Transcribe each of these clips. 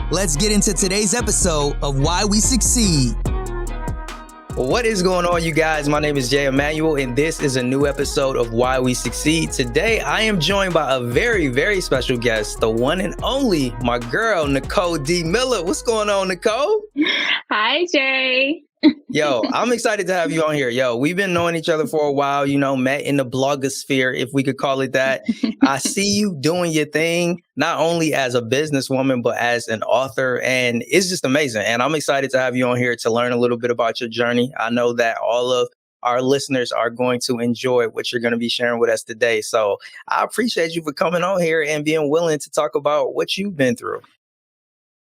Let's get into today's episode of Why We Succeed. What is going on, you guys? My name is Immanuel, and this is a new episode of Why We Succeed. Today, I am joined by a very, very special guest, the one and only, my girl, Nicole D. Miller. What's going on, Nicole? Hi, Jay. Yo, I'm excited to have you on here. Yo, we've been knowing each other for a while, met in the blogosphere, if we could call it that. I see you doing your thing, not only as a businesswoman, but as an author. And it's just amazing. And I'm excited to have you on here to learn a little bit about your journey. I know that all of our listeners are going to enjoy what you're going to be sharing with us today. So I appreciate you for coming on here and being willing to talk about what you've been through.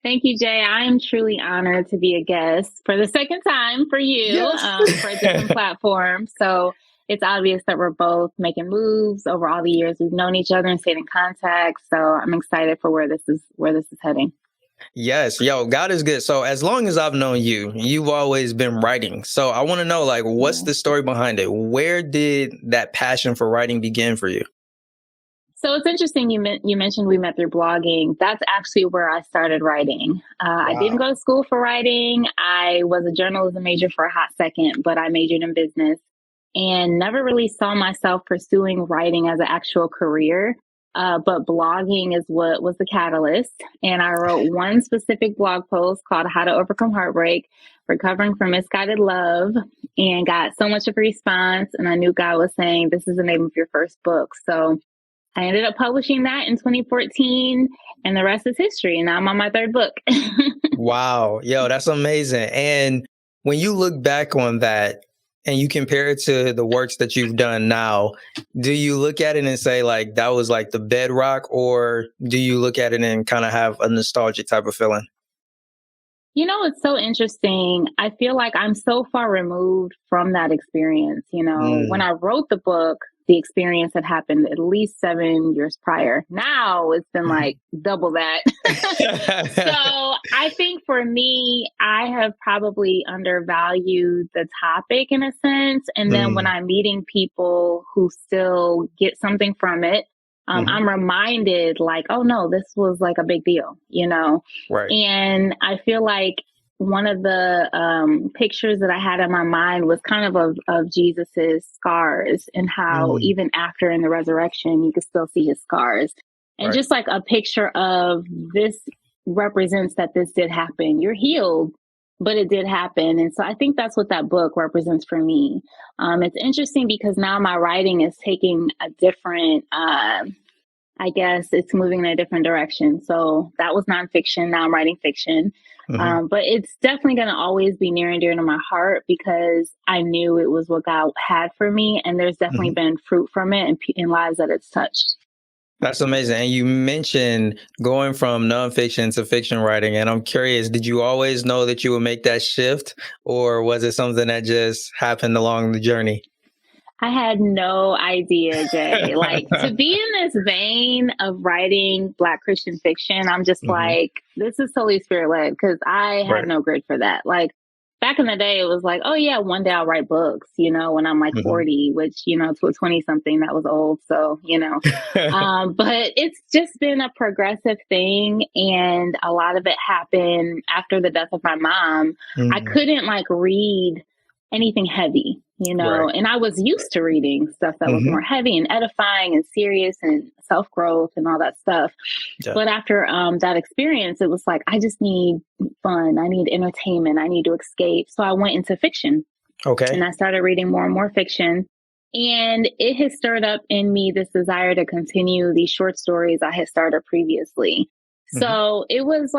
Thank you, Jay. I am truly honored to be a guest for the second time for you, Yes. for a different platform. So it's obvious that we're both making moves over all the years we've known each other and stayed in contact. So I'm excited for where this is heading. Yes. Yo, God is good. So as long as I've known you, you've always been writing. So I want to know, what's the story behind it? Where did that passion for writing begin for you? So it's interesting you mentioned we met through blogging. That's actually where I started writing. Wow. I didn't go to school for writing. I was a journalism major for a hot second, but I majored in business and never really saw myself pursuing writing as an actual career. But blogging is what was the catalyst. And I wrote one specific blog post called How to Overcome Heartbreak, Recovering from Misguided Love, and got so much of a response. And I knew God was saying, this is the name of your first book. So I ended up publishing that in 2014, and the rest is history. And now I'm on my third book. Wow. Yo, that's amazing. And when you look back on that and you compare it to the works that you've done now, do you look at it and say that was the bedrock, or do you look at it and kind of have a nostalgic type of feeling? It's so interesting. I feel like I'm so far removed from that experience. When I wrote the book, the experience had happened at least 7 years prior. Now it's been double that. So I think for me, I have probably undervalued the topic in a sense. And then when I'm meeting people who still get something from it, I'm reminded oh no, this was a big deal, Right. And I feel like one of the pictures that I had in my mind was kind of Jesus's scars, and how even after in the resurrection, you could still see his scars. And Right. just a picture of this represents that this did happen. You're healed, but it did happen. And so I think that's what that book represents for me. It's interesting because now my writing is taking a different, I guess it's moving in a different direction. So that was nonfiction. Now I'm writing fiction. But it's definitely going to always be near and dear to my heart because I knew it was what God had for me. And there's definitely been fruit from it and in lives that it's touched. That's amazing. And you mentioned going from nonfiction to fiction writing. And I'm curious, did you always know that you would make that shift, or was it something that just happened along the journey? I had no idea, Jay. To be in this vein of writing Black Christian fiction, I'm just this is Holy Spirit led, because I had no grid for that. Back in the day, it was oh yeah, one day I'll write books, when I'm 40, which, to a 20 something, that was old. So, but it's just been a progressive thing. And a lot of it happened after the death of my mom. I couldn't read anything heavy, Right. and I was used to reading stuff that was more heavy and edifying and serious and self-growth and all that stuff. Yeah. But after that experience, it was I just need fun. I need entertainment. I need to escape. So I went into fiction. Okay. And I started reading more and more fiction. And it has stirred up in me this desire to continue these short stories I had started previously. So it was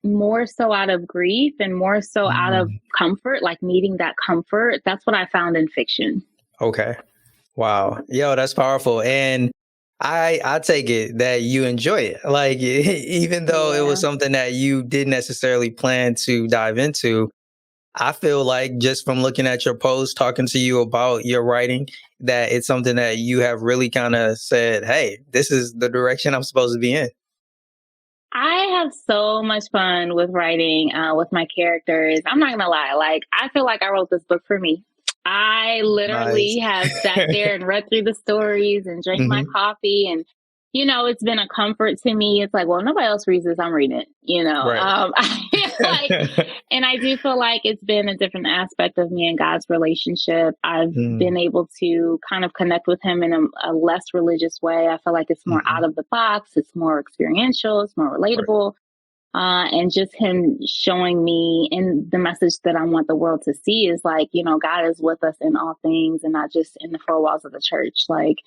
more so out of grief and more so out of comfort, needing that comfort. That's what I found in fiction. Okay. Wow. Yo, that's powerful. And I take it that you enjoy it. Even though it was something that you didn't necessarily plan to dive into, I feel just from looking at your post, talking to you about your writing, that it's something that you have really kind of said, hey, this is the direction I'm supposed to be in. I have so much fun with writing with my characters. I'm not going to lie. I feel like I wrote this book for me. I literally have sat there and read through the stories and drank my coffee and it's been a comfort to me. It's like, well, nobody else reads this. I'm reading it, Right. I feel like, and I do feel like it's been a different aspect of me and God's relationship. I've Mm, been able to kind of connect with Him in a less religious way. I feel like it's more mhm. out of the box, it's more experiential, it's more Right. relatable. And just Him showing me, and the message that I want the world to see is like, God is with us in all things and not just in the four walls of the church. Like,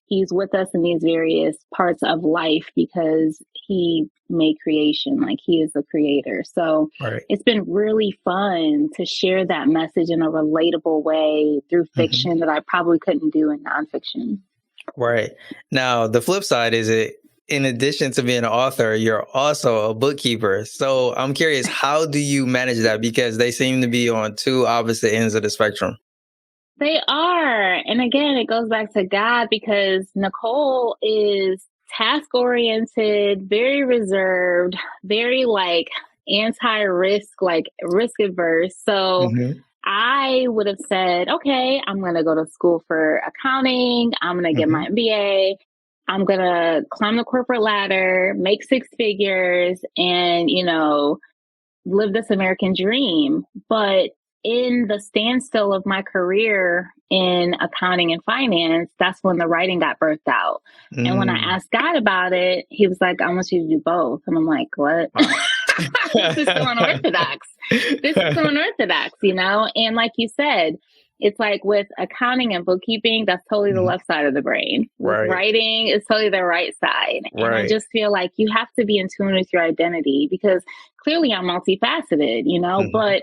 He's with us in these various parts of life because He made creation, like He is the creator. So Right. it's been really fun to share that message in a relatable way through Mhm. fiction that I probably couldn't do in nonfiction. Right. Now, the flip side is it, in addition to being an author, you're also a bookkeeper. So I'm curious, how do you manage that? Because they seem to be on two opposite ends of the spectrum. They are. And again, it goes back to God because Nicole is task oriented, very reserved, very like anti risk, like risk averse. So Hmm. I would have said, okay, I'm going to go to school for accounting. I'm going to get my Hmm. MBA. I'm going to climb the corporate ladder, make six figures, and, live this American dream. But in the standstill of my career in accounting and finance, that's when the writing got birthed out. And when I Mm, asked God about it, He was like, I want you to do both. And I'm like, what? wow. This is so unorthodox. This is so unorthodox. And like you said, it's like with accounting and bookkeeping, that's totally the Mhm. left side of the brain. With Right. writing, it's totally the right side. And I Right. just feel like you have to be in tune with your identity because clearly I'm multifaceted. Mhm. But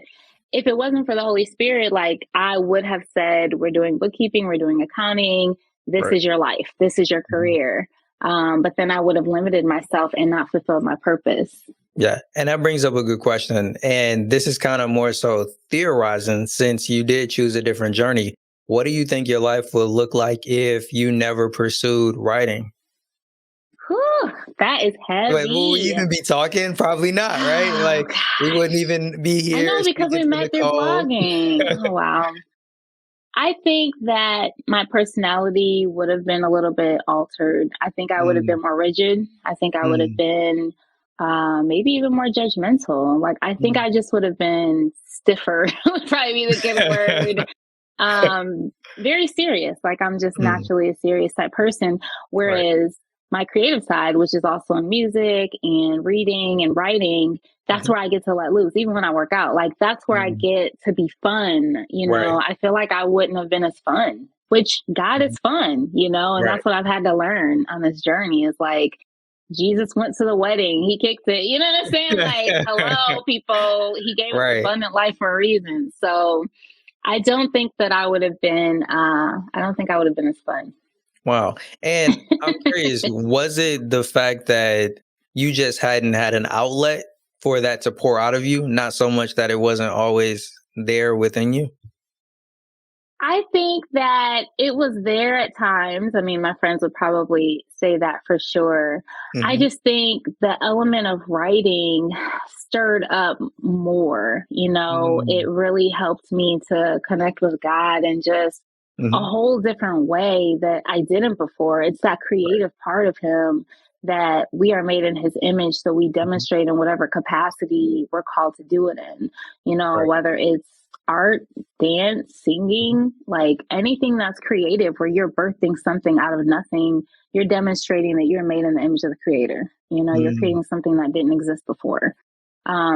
if it wasn't for the Holy Spirit, like I would have said, we're doing bookkeeping, we're doing accounting, this Right. is your life, this is your Mhm. career. But then I would have limited myself and not fulfilled my purpose. Yeah. And that brings up a good question. And this is kind of more so theorizing since you did choose a different journey. What do you think your life would look like if you never pursued writing? Whew, that is Like, will we heavy. even be talking? Probably not, right? Oh, Like, we gosh. wouldn't even be I here know because speaking we to met through Nicole. blogging. Oh, wow. I think that my personality would have been a little bit altered. I think I would have Mm, been more rigid. I think I would have mm, been maybe even more judgmental. Like, I think mm. I just would have been stiffer, would probably be the good word. Very serious. Like, I'm just Mm, naturally a serious type person. right. Whereas my creative side, which is also in music and reading and writing, that's Mhm. where I get to let loose. Even when I work out, like that's where I Mm, get to be fun. right. I feel like I wouldn't have been as fun, which God Mhm. is fun, and Right. that's what I've had to learn on this journey is like, Jesus went to the wedding, He kicked it. You know what I'm saying? Like, hello, people. He gave us Right. abundant life for a reason. So I don't think that I would have been, I don't think I would have been as fun. Wow. And I'm curious, was it the fact that you just hadn't had an outlet for that to pour out of you, not so much that it wasn't always there within you? I think that it was there at times. I mean, my friends would probably say that for sure. I Mhm. just think the element of writing stirred up more. It Mm, really helped me to connect with God and just a mhm. whole different way that I didn't before. It's that Right. creative part of Him that we are made in His image. So we Mhm. demonstrate in whatever capacity we're called to do it in, Right. whether it's art, dance, Mhm. singing, like anything that's creative where you're birthing something out of nothing, you're demonstrating that you're made in the image of the creator. You're Mm, creating something that didn't exist before.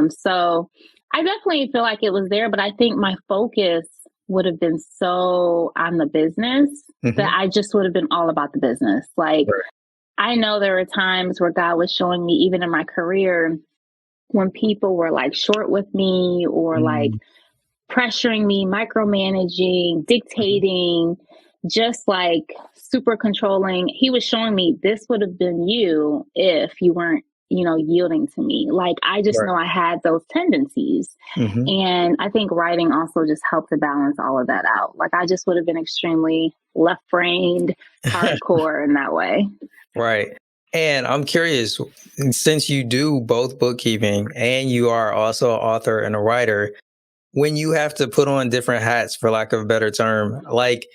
So I definitely feel like it was there, but I think my focus would have been so on the business that mhm. I just would have been all about the business. Like, Right. I know there were times where God was showing me, even in my career, when people were like short with me or like Mm, pressuring me, micromanaging, mhm. dictating, just like super controlling. He was showing me this would have been you if you weren't, yielding to me. Like I just Right. know I had those tendencies. Mhm. And I think writing also just helped to balance all of that out. Like I just would have been extremely left brained, hardcore in that way. Right. And I'm curious, since you do both bookkeeping and you are also an author and a writer, when you have to put on different hats, for lack of a better term, like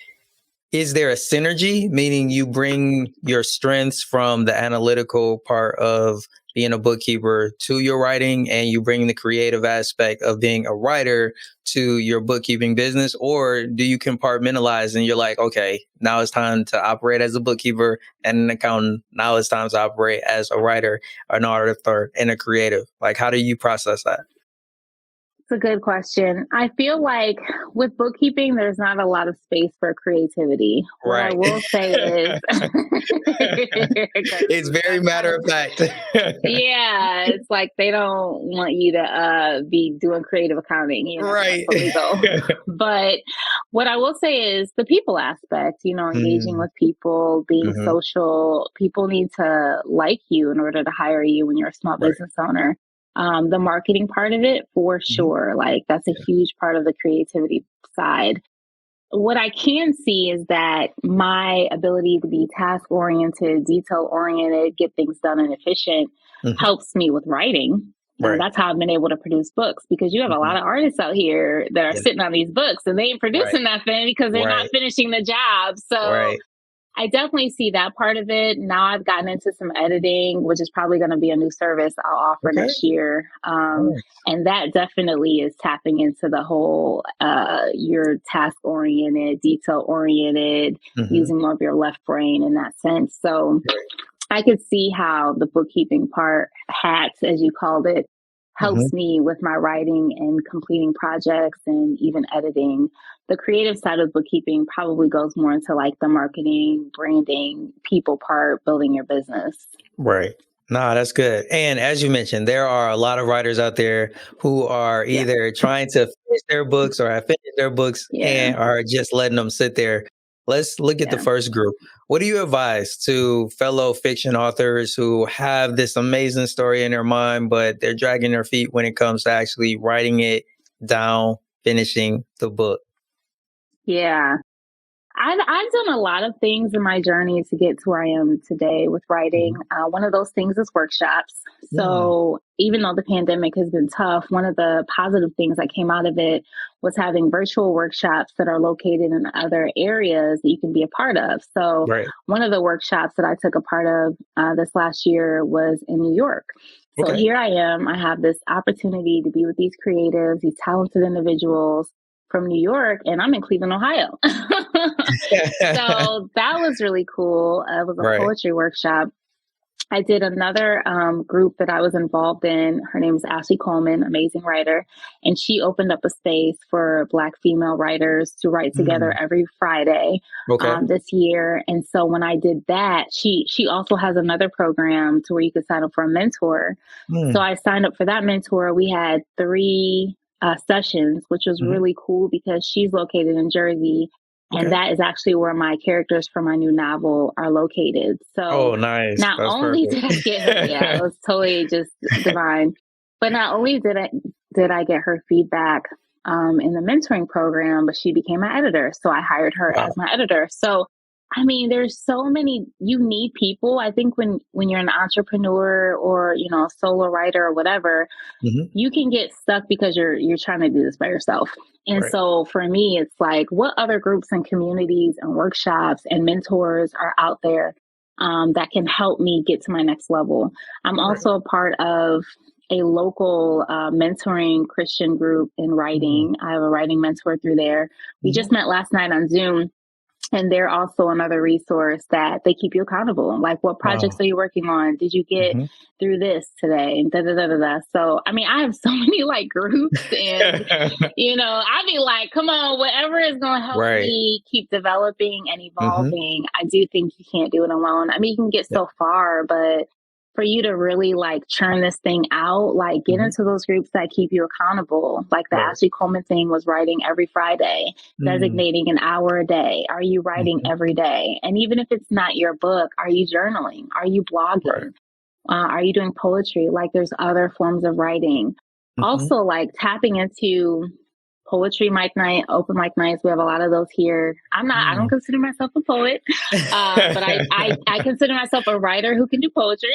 Is there a synergy, meaning you bring your strengths from the analytical part of being a bookkeeper to your writing, and you bring the creative aspect of being a writer to your bookkeeping business? Or do you compartmentalize and you're like, okay, now it's time to operate as a bookkeeper and an accountant. Now it's time to operate as a writer, an author, and a creative? Like, how do you process that? It's a good question. I feel like with bookkeeping, there's not a lot of space for creativity. What I Right. will say is, 'cause It's very that's kind matter of, of fact. yeah, it's like they don't want you to be doing creative accounting, Right. that's illegal. But what I will say is the people aspect, engaging Mm, with people, being mhm. social. People need to like you in order to hire you when you're a small Right. business owner. The marketing part of it, for Mhm. sure. Like, that's a Yeah. huge part of the creativity side. What I can see is that my ability to be task oriented, detail oriented, get things done and efficient Mhm. helps me with writing. Right. That's how I've been able to produce books, because you have a Mhm. lot of artists out here that are Yeah. sitting on these books and they ain't Right. producing nothing because they're not Right. finishing the job. So Right. I definitely see that part of it. Now I've gotten into some editing, which is probably going to be a new service I'll offer Okay. next year. Nice. And that definitely is tapping into the whole your task oriented, detail oriented, Mhm. using more of your left brain in that sense. So Right. I could see how the bookkeeping part, hats as you called it, Mhm. helps me with my writing and completing projects and even editing. The creative side of bookkeeping probably goes more into like the marketing, branding, people part, building your business. Right. Nah, that's good. And as you mentioned, there are a lot of writers out there who are Yeah. either trying to finish their books or have finished their books Yeah. and are just letting them sit there. Let's look at the Yeah. first group. What do you advise to fellow fiction authors who have this amazing story in their mind, but they're dragging their feet when it comes to actually writing it down, finishing the book? Yeah. I've done a lot of things in my journey to get to where I am today with writing. Mhm. One of those things is workshops. Mm, So even though the pandemic has been tough, one of the positive things that came out of it was having virtual workshops that are located in other areas that you can be a part of. So right. one of the workshops that I took a part of this last year was in New York. So Okay. here I am. I have this opportunity to be with these creatives, these talented individuals from New York, and I'm in Cleveland, Ohio. So that was really cool. It was a Right. poetry workshop. I did another group that I was involved in. Her name is Ashley Coleman, amazing writer. And she opened up a space for Black female writers to write together Mm, every Friday okay. this year. And so when I did that, she also has another program to where you could sign up for a mentor. So Mm, I signed up for that mentor. We had three sessions, which was mhm. really cool because she's located in Jersey. And Okay. that is actually where my characters for my new novel are located. So Oh, nice. not That's only perfect. did I get her, yeah, it was totally just divine. But not only did I get her feedback in the mentoring program, but she became my editor. So I hired her Wow. as my editor. So I mean, there's so many. You need people. I think when you're an entrepreneur or a solo writer or whatever, Mhm. you can get stuck because you're trying to do this by yourself. And Right. so for me, it's like, what other groups and communities and workshops and mentors are out there that can help me get to my next level? I'm Right. also a part of a local mentoring Christian group in Mm, writing. I have a writing mentor through there. We mhm. just met last night on Zoom, and they're also another resource that they keep you accountable. Like, what projects Wow. are you working on? Did you get Mhm. through this today? And da da da da da. So, I mean, I have so many like groups, and I be like, come on, whatever is going to help Right. me keep developing and Mhm. evolving. I do think you can't do it alone. I mean, you can get Yeah. so far, but for you to really like churn this thing out, like get Mhm. into those groups that keep you accountable. Like the Right. Ashley Coleman thing was writing every Friday, Mm, designating an hour a day. Are you writing mhm. every day? And even if it's not your book, are you journaling? Are you Right. blogging? Are you doing poetry? Like, there's other forms of writing. Mhm. Also, like tapping into poetry mic night, open mic nights. We have a lot of those here. I don't consider myself a poet, but I consider myself a writer who can do poetry.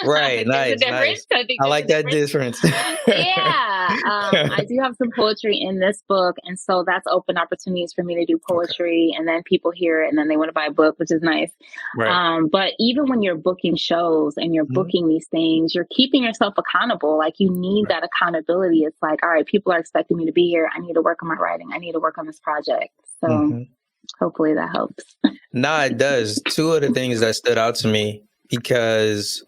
Right. There's a Nice. difference. Nice. I think I there's a like that difference. difference. Yeah, I do have some poetry in this book, and so that's open opportunities for me to do Okay. poetry, and then people hear it, and then they want to buy a book, which is nice. Right. But even when you're booking shows and you're Mhm. booking these things, you're keeping yourself accountable. Like you need Right. that accountability. It's like, all right, people are expecting me to be here. I need to work on my writing. I need to work on this project. So Mhm. hopefully that helps. Nah, it does. Two of the things that stood out to me, because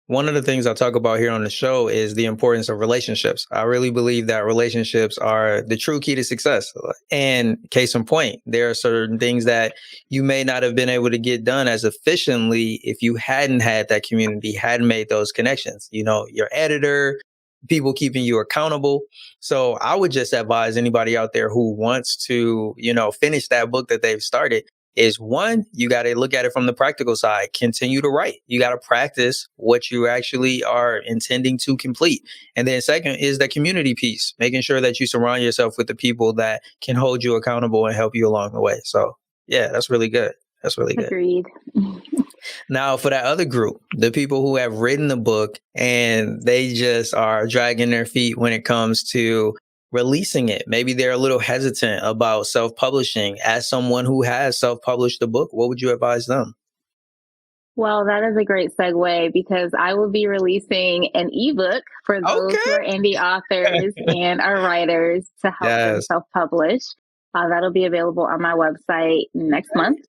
one of the things I talk about here on the show is the importance of relationships. I really believe that relationships are the true key to success. And case in point, there are certain things that you may not have been able to get done as efficiently if you hadn't had that community, hadn't made those connections. You know, your editor, people keeping you accountable. So I would just advise anybody out there who wants to, finish that book that they've started, is one, you got to look at it from the practical side. Continue to write. You got to practice what you actually are intending to complete. And then second is the community piece, making sure that you surround yourself with the people that can hold you accountable and help you along the way. So yeah, that's really good. That's really good. Agreed. Now, for that other group, the people who have written the book and they just are dragging their feet when it comes to releasing it. Maybe they're a little hesitant about self-publishing. As someone who has self-published a book, what would you advise them? Well, that is a great segue because I will be releasing an ebook for those who Okay. are indie authors and are writers to help them Yes. self-publish. That'll be available on my website next month.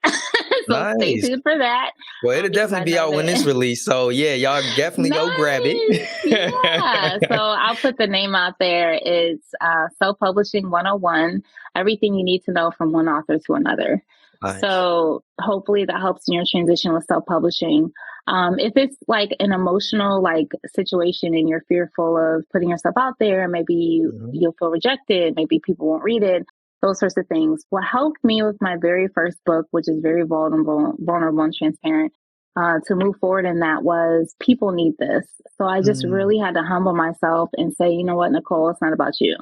So stay Nice. tuned for that. Well, it'll Because I definitely be know out when it's that. released. So yeah, y'all definitely go grab Nice. Yeah. So it. I'll put the name out there. It's Self Publishing 101, everything you need to know from one author to another. Nice. So hopefully that helps in your transition with self publishing. If it's like an emotional like situation and you're fearful of putting yourself out there, maybe Mhm. you'll feel rejected, maybe people won't read it, those sorts of things. What helped me with my very first book, which is very vulnerable and transparent, to move forward in that was people need this. So I just Mm, really had to humble myself and say, you know what, Nicole, it's not about you.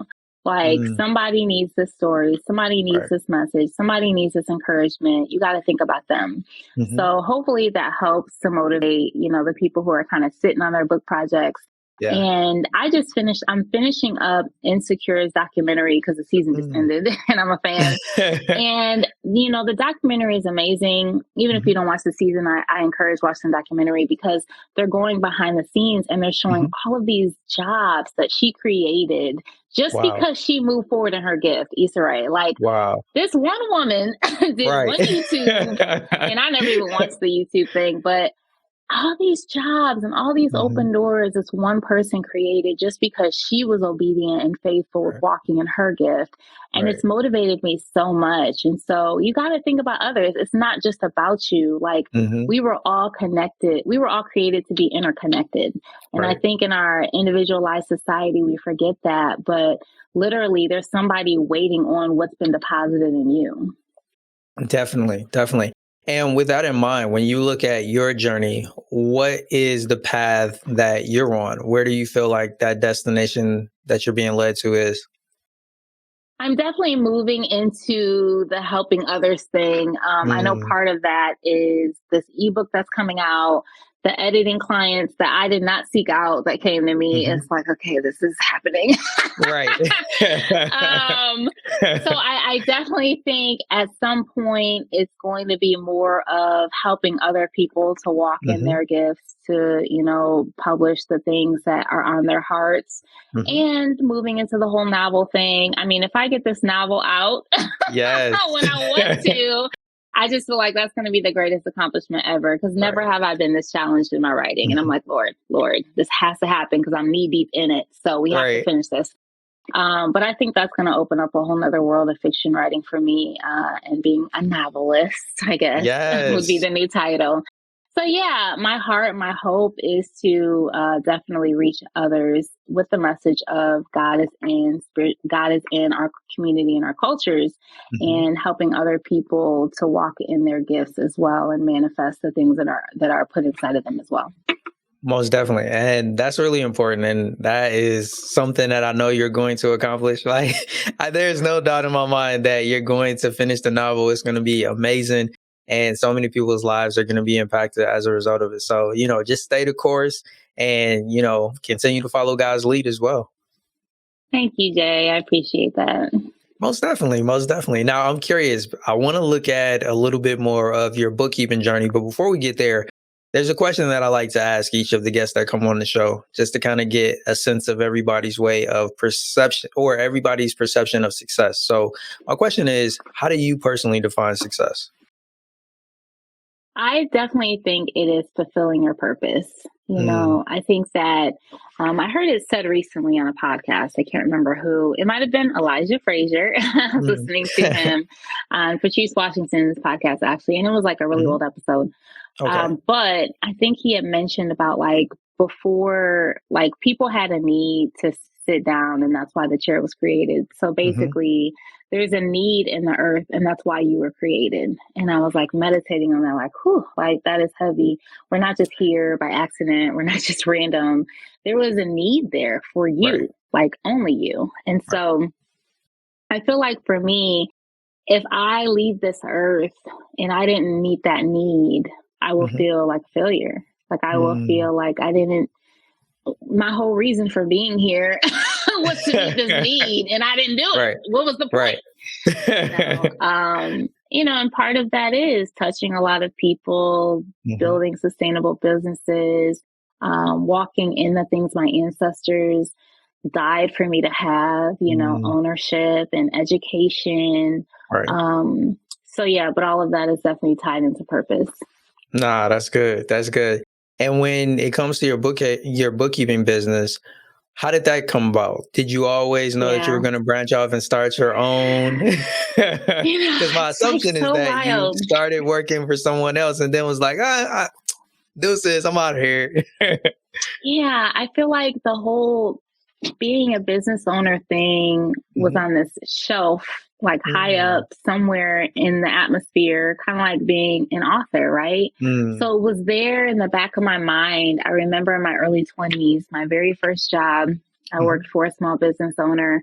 Like mm, somebody needs this story, somebody needs right. this message, somebody needs this encouragement. You got to think about them. Mhm. So hopefully that helps to motivate, the people who are kind of sitting on their book projects. Yeah. And I'm finishing up Insecure's documentary because the season just Mm. ended and I'm a fan. And, the documentary is amazing. Even if you Mhm. don't watch the season, I encourage watching the documentary because they're going behind the scenes and they're showing Mhm. all of these jobs that she created just Wow. because she moved forward in her gift, Issa Rae. Like Wow. this one woman did Right. one YouTube, and I never even watched the YouTube thing, but all these jobs and all these Mhm. open doors this one person created just because she was obedient and faithful with Right. walking in her gift. And Right. it's motivated me so much. And so you got to think about others. It's not just about you. Like Mhm. we were all connected. We were all created to be interconnected. And I Right. think in our individualized society, we forget that. But literally, there's somebody waiting on what's been deposited in you. Definitely. Definitely. And with that in mind, when you look at your journey, what is the path that you're on? Where do you feel like that destination that you're being led to is? I'm definitely moving into the helping others thing. I know Mm. part of that is this ebook that's coming out, the editing clients that I did not seek out that came to me. Mhm. It's like, okay, this is happening. Right. um, so I definitely think at some point it's going to be more of helping other people to walk in Mhm. their gifts, to, publish the things that are on their hearts Mhm. and moving into the whole novel thing. I mean, if I get this novel out Yes. when I want to, I just feel like that's going to be the greatest accomplishment ever because never Right. have I been this challenged in my writing. And I'm Mhm. like, Lord, this has to happen because I'm knee deep in it. So we have to Right. finish this. But I think that's going to open up a whole nother world of fiction writing for me, and being a novelist, I guess, would be Yes. the new title. So yeah, my heart, my hope is to definitely reach others with the message of God is in spirit, God is in our community and our cultures, Mhm. and helping other people to walk in their gifts as well and manifest the things that are put inside of them as well. Most definitely. And that's really important. And that is something that I know you're going to accomplish. Like, there's no doubt in my mind that you're going to finish the novel. It's going to be amazing. And so many people's lives are going to be impacted as a result of it. So, just stay the course and, continue to follow God's lead as well. Thank you, Jay. I appreciate that. Most definitely. Most definitely. Now, I'm curious. I want to look at a little bit more of your bookkeeping journey. But before we get there, there's a question that I like to ask each of the guests that come on the show, just to kind of get a sense of everybody's way of perception or everybody's perception of success. So, my question is, how do you personally define success? I definitely think it is fulfilling your purpose. Mm, I think that I heard it said recently on a podcast. I can't remember who. It might have been Elijah Frazier. I was mm. listening to him on Patrice Washington's podcast, actually, and it was like a really Mhm. old episode. Okay. But I think he had mentioned about like before, like people had a need to sit down, and that's why the chair was created. So Hmm. basically, there's a need in the earth, and that's why you were created. And I was like meditating on that, like, whew, like that is heavy. We're not just here by accident, we're not just random. There was a need there for Right. you, like only you. And Right. so I feel like for me, if I leave this earth and I didn't meet that need, I will Hmm. feel like failure. Like I will Mm. feel like I didn't, my whole reason for being here was to meet this need and I didn't do it. Right. What was the point? Right. And part of that is touching a lot of people, Hmm. building sustainable businesses, walking in the things my ancestors died for me to have, Mm. ownership and education. Right. So yeah, but all of that is definitely tied into purpose. Nah, that's good. That's good. And when it comes to your bookkeeping business, how did that come about? Did you always know that you were Yeah. going to branch off and start your own? Because my It's like assumption is so that you wild. started working for someone else and then was like, deuces, I'm out of here. Yeah, I feel like the whole being a business owner thing was Mhm. on this shelf, like high Mm, up somewhere in the atmosphere, kind of like being an author, right? mm, So it was there in the back of my mind. I remember in my early 20s, my very first job, I mhm. worked for a small business owner.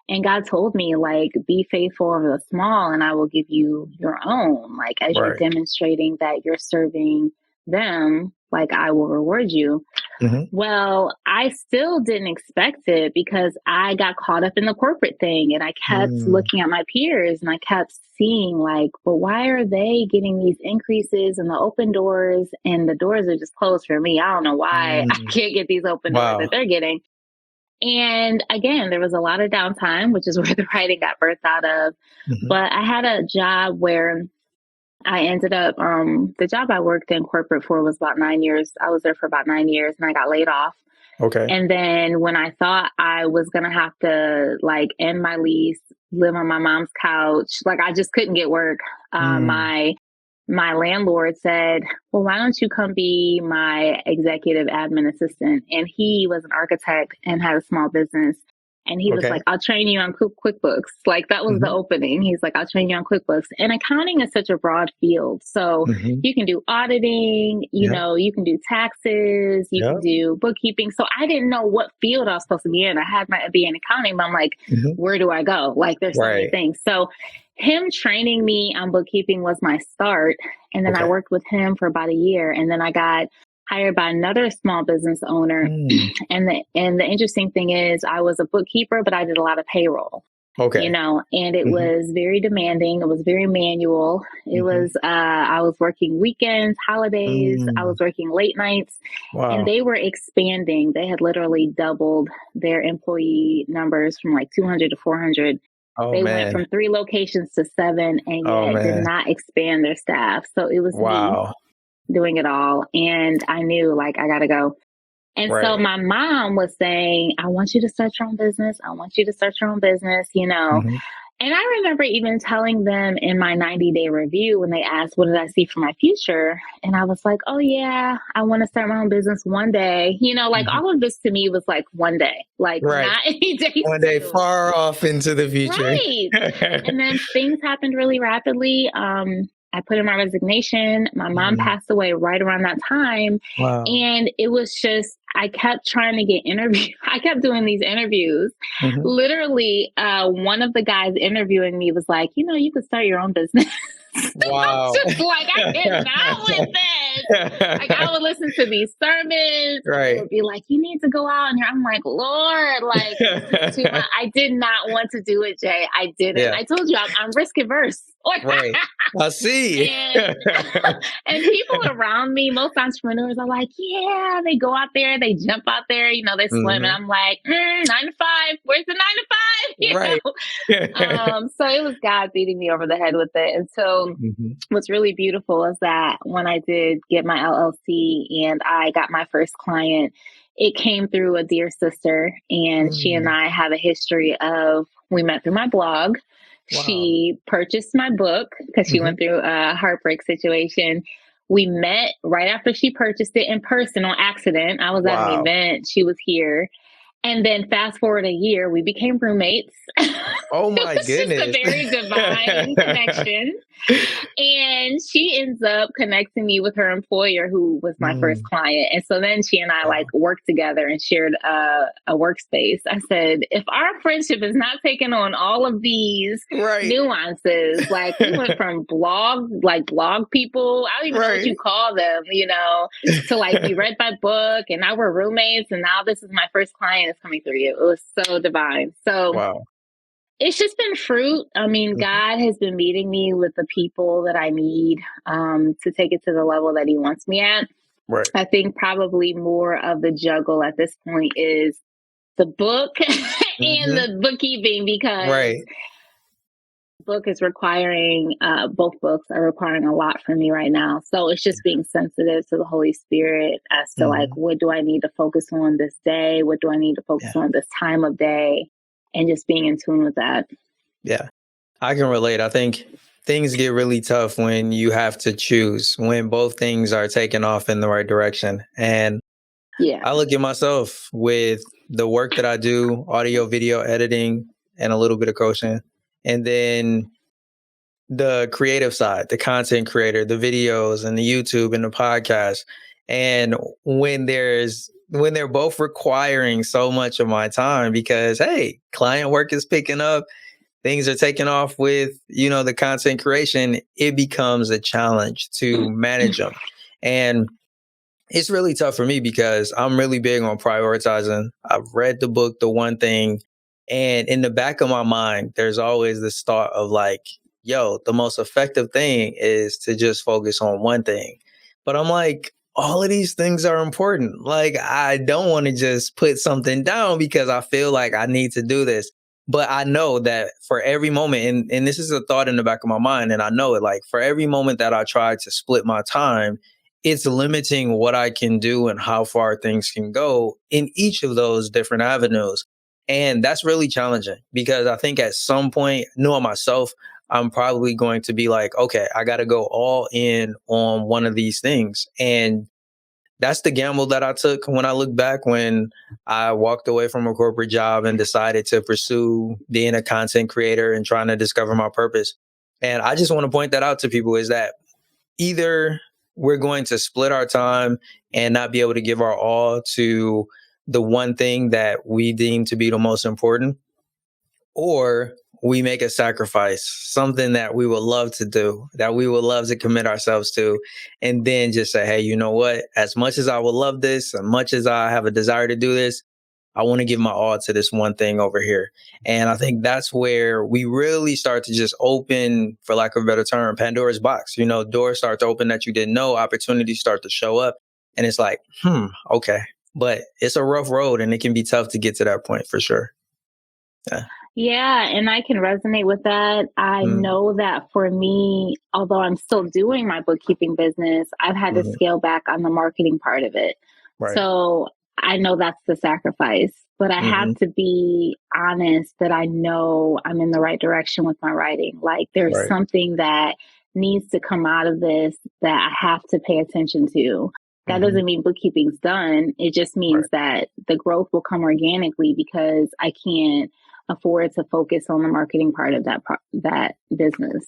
And God told me, like, be faithful over the small, and I will give you your own. Like, as you're Right. demonstrating that you're serving them, like, I will reward you. Mhm. Well, I still didn't expect it because I got caught up in the corporate thing and I kept Mm, looking at my peers and I kept seeing like, well, why are they getting these increases and the open doors and the doors are just closed for me? I don't know why I mm. can't get these open doors that Wow. they're getting. And again, there was a lot of downtime, which is where the writing got birthed out of. Mhm. But I had a job where I ended up the job I worked in corporate for was about 9 years. I was there for about 9 years and I got laid off. Okay. And then when I thought I was gonna have to like end my lease, live on my mom's couch, like I just couldn't get work. Mm, My landlord said, "Well, why don't you come be my executive admin assistant?" And he was an architect and had a small business. And he was okay. like, "I'll train you on QuickBooks." Like that was the Mhm. opening. He's like, "I'll train you on QuickBooks." And accounting is such a broad field. So Mhm. you can do auditing, Yep. you can do taxes, you can Yep. do bookkeeping. So I didn't know what field I was supposed to be in. I had my MBA in accounting, but I'm like, Mhm. where do I go? Like there's so many Right. things. So him training me on bookkeeping was my start. And then I Okay. worked with him for about a year. And then I got hired by another small business owner. Mm. And the interesting thing is I was a bookkeeper, but I did a lot of payroll. Okay. And it Mhm. was very demanding. It was very manual. Mhm. I was working weekends, holidays, I Mm. was working late nights, and Wow. they were expanding. They had literally doubled their employee numbers from like 200 to 400. Oh, They went man. from 3 locations to seven and Oh, yet did man. not expand their staff. So it was me Wow. doing it all. And I knew like I got to go. And so Right. my mom was saying, I want you to start your own business. I want you to start your own business. Mhm. And I remember even telling them in my 90-day review when they asked, what did I see for my future? And I was like, oh, yeah, I want to start my own business one day. Like Mhm. all of this to me was like one day, like Right. not any day One day soon. far off into the future. Right. And then things happened really rapidly. I put in my resignation. My mom Mhm. passed away right around that time. Wow. And it was just, I kept trying to get interviews. I kept doing these interviews. Mhm. Literally, one of the guys interviewing me was like, you could start your own business. I'm Wow. just like, I cannot with this. Like, I would listen to these sermons, and they Right. would be like, "You need to go out." And I'm like, "Lord, like, this is too much." I did not want to do it, Jay. I didn't. Yeah, I told you I'm risk averse. right. I see. And and people around me, most entrepreneurs are like, yeah, they go out there, they jump out there, they swim, and Mhm. I'm like, 9 to 5. Where's the 9 to 5? Right. So it was God beating me over the head with it. And so Mhm. what's really beautiful is that when I did get my LLC and I got my first client, it came through a dear sister, and she and Mm. I have a history of, we met through my blog. Wow. She purchased my book because she Mhm. went through a heartbreak situation. We met right after she purchased it in person on accident. I was at an Wow. event, she was here. And then fast forward a year, we became roommates. Oh It my was just a goodness. very divine connection. And she ends up connecting me with her employer, who was my first Mm. client. And so then she and I like Wow. worked together and shared a workspace. I said, if our friendship is not taking on all of these Right. nuances, like we went from blog people, I don't even know what Right. you call them, to like we read my book and now we're roommates and now this is my first client is coming through you. It was so divine. So Wow. it's just been fruit. I mean, Mhm. God has been meeting me with the people that I need to take it to the level that He wants me at. Right. I think probably more of the juggle at this point is the book and Mhm. the bookkeeping, because Right. book is requiring both books are requiring a lot from me right now. So it's just being sensitive to the Holy Spirit as to like, Mhm. what do I need to focus on this day? What do I need to focus Yeah. on this time of day? And just being in tune with that. Yeah. I can relate. I think things get really tough when you have to choose, when both things are taking off in the right direction. And Yeah. I look at myself with the work that I do, audio, video editing, and a little bit of coaching. And then the creative side, the content creator, the videos and the YouTube and the podcast. And when they're both requiring so much of my time because hey, client work is picking up, things are taking off with, the content creation, it becomes a challenge to manage them. And it's really tough for me because I'm really big on prioritizing. I've read the book, The One Thing, and in the back of my mind, there's always this thought of like, yo, the most effective thing is to just focus on one thing. But I'm like, all of these things are important. Like, I don't want to just put something down because I feel like I need to do this. But I know that for every moment, and this is a thought in the back of my mind, and I know it, like for every moment that I try to split my time, it's limiting what I can do and how far things can go in each of those different avenues. And that's really challenging because I think at some point, knowing myself, I'm probably going to be like, okay, I got to go all in on one of these things. And that's the gamble that I took when I look back when I walked away from a corporate job and decided to pursue being a content creator and trying to discover my purpose. And I just want to point that out to people is that either we're going to split our time and not be able to give our all to the one thing that we deem to be the most important, or we make a sacrifice, something that we would love to do, that we would love to commit ourselves to, and then just say, hey, you know what? As much as I would love this, as much as I have a desire to do this, I want to give my all to this one thing over here. And I think that's where we really start to just open, for lack of a better term, Pandora's box. Doors start to open that you didn't know, opportunities start to show up. And it's like, okay. But it's a rough road and it can be tough to get to that point for sure. Yeah. Yeah, and I can resonate with that. I Mm, know that for me, although I'm still doing my bookkeeping business, I've had to mhm. scale back on the marketing part of it. Right. So I know that's the sacrifice, but I have Hmm. to be honest that I know I'm in the right direction with my writing. Like there's Right. something that needs to come out of this that I have to pay attention to. That Hmm. doesn't mean bookkeeping's done. It just means Right. that the growth will come organically because I can't afford to focus on the marketing part of that business.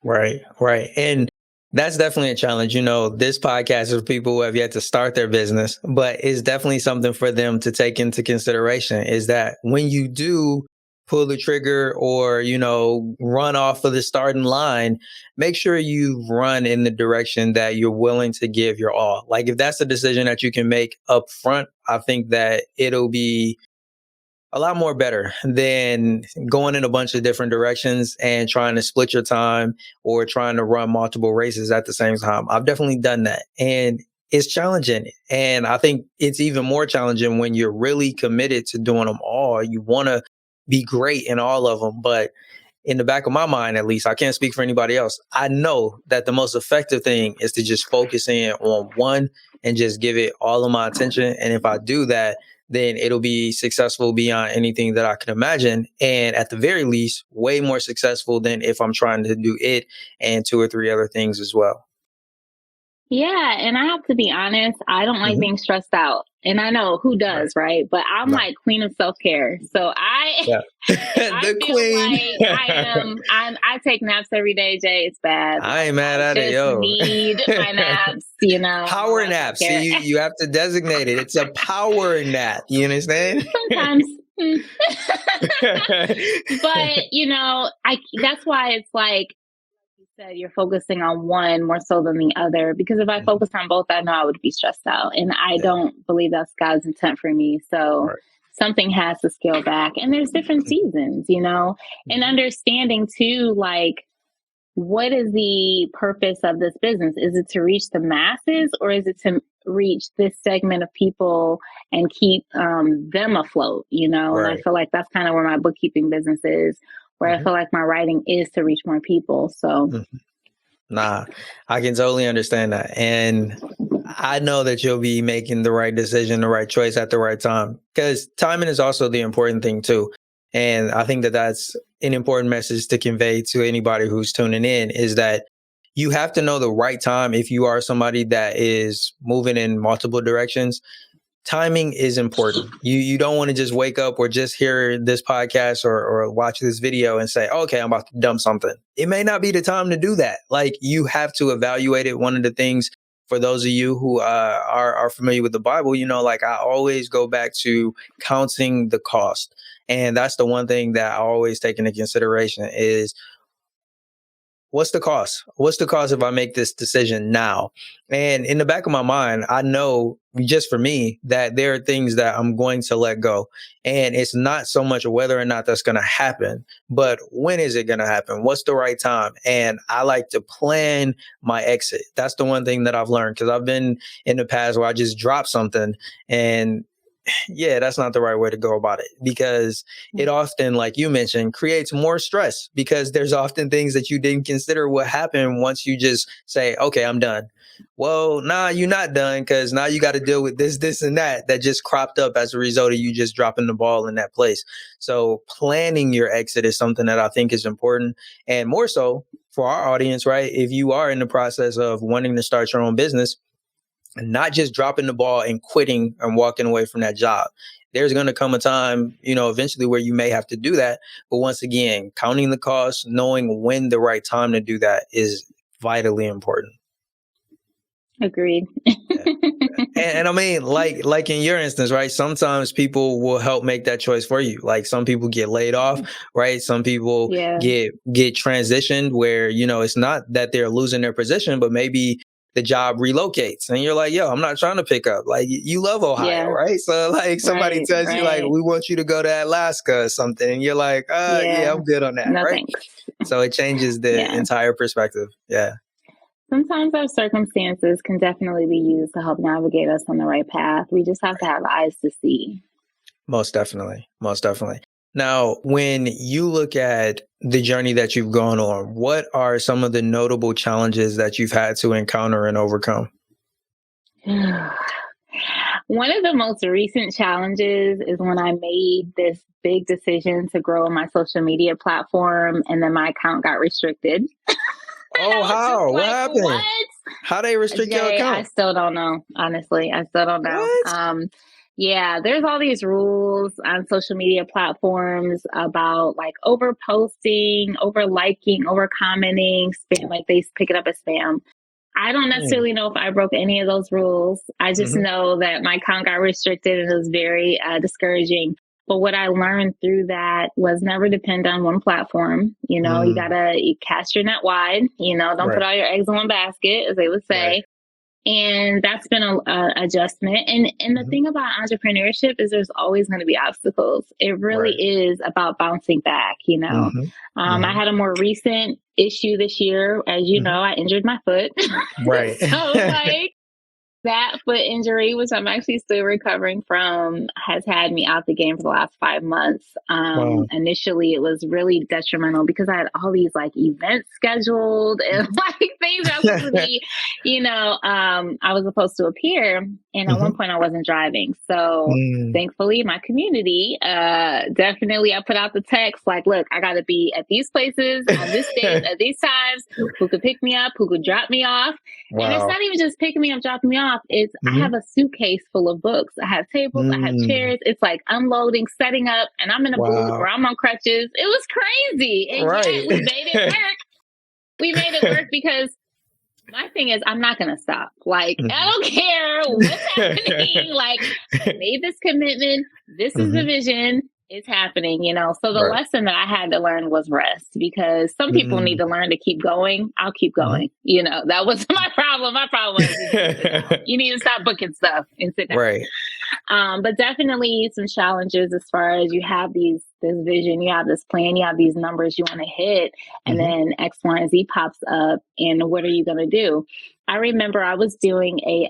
Right. Right. And That's definitely a challenge. This podcast is for people who have yet to start their business, but it's definitely something for them to take into consideration is that when you do pull the trigger or, run off of the starting line, make sure you run in the direction that you're willing to give your all. Like if that's a decision that you can make up front, I think that it'll be a lot more better than going in a bunch of different directions and trying to split your time or trying to run multiple races at the same time. I've definitely done that. And it's challenging. And I think it's even more challenging when you're really committed to doing them all. You want to be great in all of them. But in the back of my mind, at least, I can't speak for anybody else. I know that the most effective thing is to just focus in on one and just give it all of my attention. And if I do that, then it'll be successful beyond anything that I can imagine. And at the very least, way more successful than if I'm trying to do it and two or three other things as well. Yeah, and I have to be honest, I don't like Mhm. being stressed out. And I know who Right. does, right? But I'm No. like queen of self-care. So I Yeah. I The feel queen. like I take naps every day, Jay. It's bad. I ain't Like mad I at it, just yo. need my naps, my Power well nap. See, self-care. you have to designate it. It's a power nap. You understand? Sometimes. But I that's why it's like you said, you're focusing on one more so than the other. Because if I Mhm. focus on both, I know I would be stressed out. And I Yeah. don't believe that's God's intent for me. So Right. something has to scale back. And there's different Mhm. seasons, and Mhm. understanding too, like, what is the purpose of this business? Is it to reach the masses or is it to reach this segment of people and keep them afloat? And I Right. feel like that's kind of where my bookkeeping business is, where I Mhm. feel like my writing is to reach more people. So, Mhm. Nah, I can totally understand that. And I know that you'll be making the right decision, the right choice at the right time, because timing is also the important thing, too. And I think that that's an important message to convey to anybody who's tuning in is that you have to know the right time if you are somebody that is moving in multiple directions. Timing is important. You don't want to just wake up or just hear this podcast or watch this video and say, okay, I'm about to dump something. It may not be the time to do that. Like you have to evaluate it. One of the things for those of you who are familiar with the Bible, like I always go back to counting the cost. And that's the one thing that I always take into consideration is what's the cost? What's the cost if I make this decision now? And in the back of my mind, I know just for me that there are things that I'm going to let go. And it's not so much whether or not that's going to happen, but when is it going to happen? What's the right time? And I like to plan my exit. That's the one thing that I've learned because I've been in the past where I just drop something and yeah, that's not the right way to go about it because it often, like you mentioned, creates more stress because there's often things that you didn't consider what happen once you just say, okay, I'm done. Well, nah, you're not done because now you got to deal with this, and that just cropped up as a result of you just dropping the ball in that place. So planning your exit is something that I think is important and more so for our audience, right? If you are in the process of wanting to start your own business, and not just dropping the ball and quitting and walking away from that job. There's going to come a time, eventually where you may have to do that. But once again, counting the costs, knowing when the right time to do that is vitally important. agreed. Yeah. And I mean, like in your instance, right? Sometimes people will help make that choice for you. Like some people get laid off, right? Some people Yeah. get transitioned where it's not that they're losing their position, but maybe the job relocates, and you're like, "Yo, I'm not trying to pick up." Like you love Ohio, Yeah. right? So like somebody Right. tells you like, Right. "We want you to go to Alaska or something," and you're like, yeah, Yeah. I'm good on that," No right? thanks. So it changes the Yeah. entire perspective. Yeah. Sometimes our circumstances can definitely be used to help navigate us on the right path. We just have to have eyes to see. Most definitely. Most definitely. Now, when you look at the journey that you've gone on, what are some of the notable challenges that you've had to encounter and overcome? One of the most recent challenges is when I made this big decision to grow my social media platform and then my account got restricted. And Oh, I was just how? What like, happened? what? How they restrict your Jay, I account? still don't know. Honestly, I still don't know. What? Yeah, there's all these rules on social media platforms about like over posting, over liking, over commenting, spam, like they pick it up as spam. I don't Mm. necessarily know if I broke any of those rules. I just Mhm. know that my account got restricted and it was very discouraging. But what I learned through that was never depend on one platform. You know, you Mm. gotta cast your net wide. You know, don't put Right. all your eggs in one basket, as they would Right. say. And that's been a adjustment. And the Mhm. thing about entrepreneurship is there's always going to be obstacles. It really Right. is about bouncing back. You know, Mhm. I Mhm. had a more recent issue this year. As you Mhm. know, I injured my foot. Right. So like that foot injury, which I'm actually still recovering from, has had me out the game for the last 5 months. Wow. Initially, it was really detrimental because I had all these like events scheduled and like things that were supposed to be, I was supposed to appear. And at one Mhm. point, I wasn't driving. So Mm. thankfully, my community, definitely, I put out the text like, look, I got to be at these places on this days at these times. Who could pick me up? Who could drop me off? And it's Wow. not even just picking me up, dropping me off. It's I have Mhm. a suitcase full of books. I have tables, I have Mm. chairs. It's like unloading, setting up, and I'm in a booth or Wow. I'm on crutches. It was crazy. And yet Right. we made it work. We made it work because my thing is I'm not gonna stop. Like, I Mhm. don't care what's happening. Like, I made this commitment. This is the Mhm. vision. It's happening. So the Right. lesson that I had to learn was rest because some people need Mm. to learn to keep going. I'll keep Mhm. going. That was my problem. My problem was you need to sit down. You need to stop booking stuff and sit down. Right. But definitely some challenges as far as you have this vision, you have this plan, you have these numbers you want to hit, and Mhm. then X, Y, and Z pops up, and what are you going to do? I remember I was doing a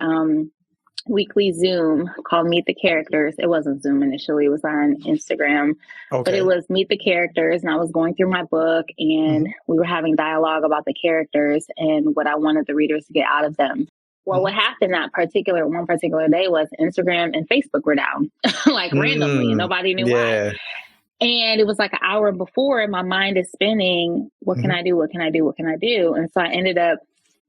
weekly Zoom called Meet the Characters. It wasn't Zoom initially, it was on Instagram, but it Okay. was Meet the Characters. And I was going through my book and Mhm. we were having dialogue about the characters and what I wanted the readers to get out of them. Well, what Mhm. happened that one particular day was Instagram and Facebook were down, like randomly, and Mm. nobody knew why. Yeah. And it was like an hour before, and my mind is spinning. What can Mhm. I do? What can I do? What can I do? And so I ended up,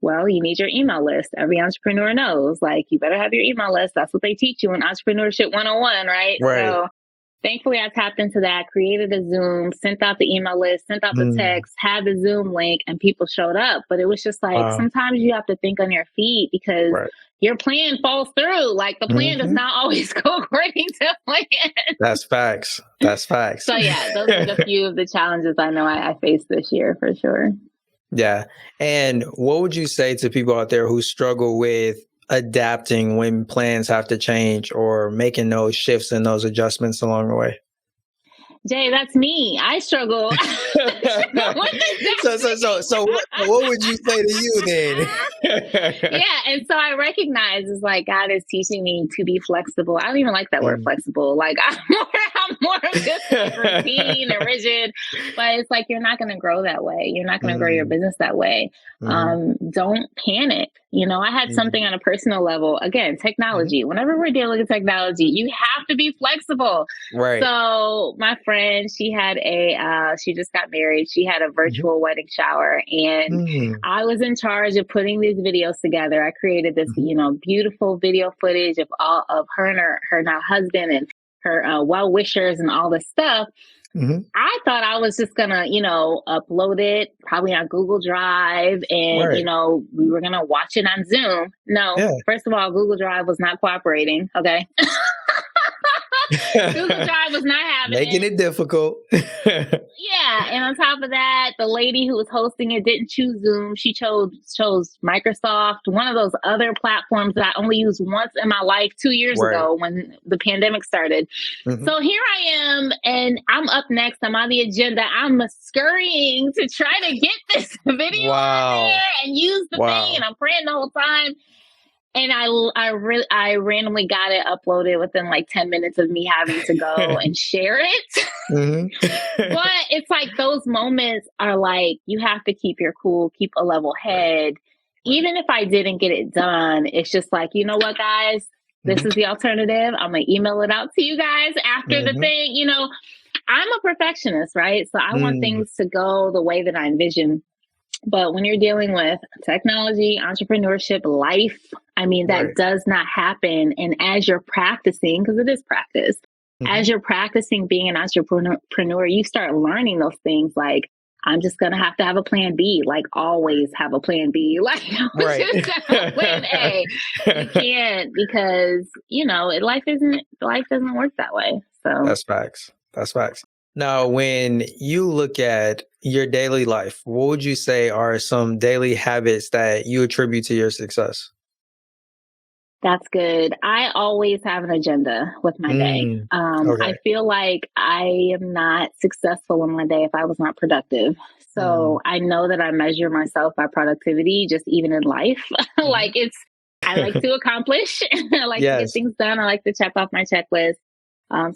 well, you need your email list. Every entrepreneur knows, like, you better have your email list. That's what they teach you in Entrepreneurship 101, right? Right. So thankfully, I tapped into that, created a Zoom, sent out the email list, sent out the Mm. text, had the Zoom link, and people showed up. But it was just like Wow. sometimes you have to think on your feet because Right. your plan falls through. Like the plan does Mhm. not always go according to plan. That's facts. That's facts. So yeah, those are the few of the challenges I know I faced this year for sure. Yeah. And what would you say to people out there who struggle with adapting when plans have to change or making those shifts and those adjustments along the way? Jay, that's me. I struggle. I struggle with So what would you say to you then? Yeah, and so I recognize it's like God is teaching me to be flexible. I don't even like that word Mm. flexible. Like I'm more of just like routine and rigid. But it's like you're not going to grow that way. You're not going to grow your Mm. business that way. Mhm. Don't panic. I had Mhm. something on a personal level. Again, Mhm. technology. Whenever we're dealing with technology, you have to be flexible. Right. So my friend, she just got married. She had a Mhm. virtual wedding shower, and Mm. I was in charge of putting these videos together. I created this, Mhm. beautiful video footage of all of her and her now husband and her well wishers and all this stuff. Mhm. I thought I was just gonna, upload it probably on Google Drive, and Right. we were gonna watch it on Zoom. No, Yeah. first of all, Google Drive was not cooperating. Okay, Google Drive was not having Making it. it difficult. Yeah, and on top of that, the lady who was hosting it didn't choose Zoom. She chose Microsoft, one of those other platforms that I only used once in my life 2 years Right. ago when the pandemic started. Mhm. So here I am, and I'm up next. I'm on the agenda. I'm scurrying to try to get this video on Wow. there and use the thing, and Wow. I'm praying the whole time. And I randomly got it uploaded within like 10 minutes of me having to go and share it. Mhm. But it's like those moments are like you have to keep your cool, keep a level Right. head. Right. Even if I didn't get it done, it's just like, you know what, guys? This Mhm. is the alternative. I'm gonna email it out to you guys after the Mhm. thing. I'm a perfectionist, right? So I want Mm. things to go the way that I envision. But when you're dealing with technology, entrepreneurship, life, I mean, that Right. does not happen. And as you're practicing, because it is practice, Mhm. as you're practicing being an entrepreneur, you start learning those things like, I'm just going to have a plan B, like always have a plan B. Like, Right. just have a plan A. You can't, because, life doesn't work that way. So That's facts. That's facts. Now, when you look at your daily life, what would you say are some daily habits that you attribute to your success? that's good. I always have an agenda with my day. Mm, I okay. feel like I am not successful in my day if I was not productive. Mm, So I know that I measure myself by productivity, just even in life. mhm. Like, I like to accomplish, I like to get Yes. things done. I like to check off my checklist.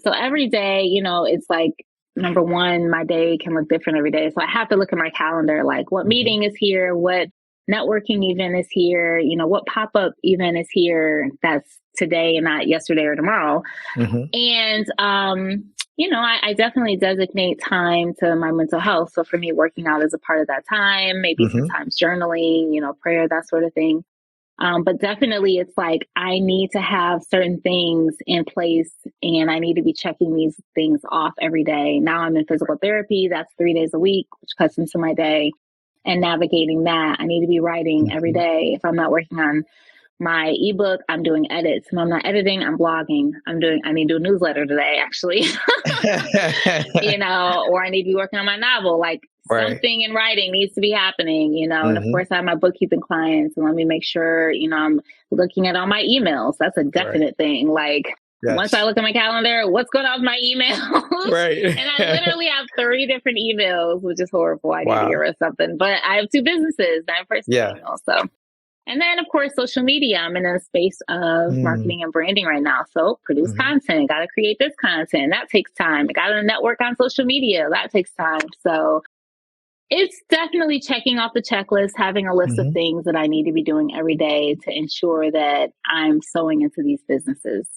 So every day, it's like, number one, my day can look different every day. So I have to look at my calendar, like what Hmm. meeting is here, what networking event is here, what pop-up event is here that's today and not yesterday or tomorrow. Hmm. And I definitely designate time to my mental health. So for me, working out is a part of that time, maybe Hmm. sometimes journaling, prayer, that sort of thing. But definitely, it's like I need to have certain things in place, and I need to be checking these things off every day. Now I'm in physical therapy. That's 3 days a week, which cuts into my day. And navigating that, I need to be writing every Hmm. day. If I'm not working on my ebook, I'm doing edits. If I'm not editing, I'm blogging. I need to do a newsletter today, actually. Or I need to be working on my novel. Like, Right. something in writing needs to be happening, and of Hmm. course I have my bookkeeping clients, and let me make sure, I'm looking at all my emails. That's a Right. definite thing. Like, once I Yes. look at my calendar, what's going on with my emails? Right. And I literally have 30 different emails, which is horrible. I need to get Wow. rid of something. But I have two businesses, 9 personal Yeah. emails. So, and then, of course, social media. I'm in a space of Mm, marketing and branding right now. So, produce mhm. content, got to create this content. That takes time. Got to network on social media. That takes time. So, it's definitely checking off the checklist, having a list of Mhm. things that I need to be doing every day to ensure that I'm sewing into these businesses.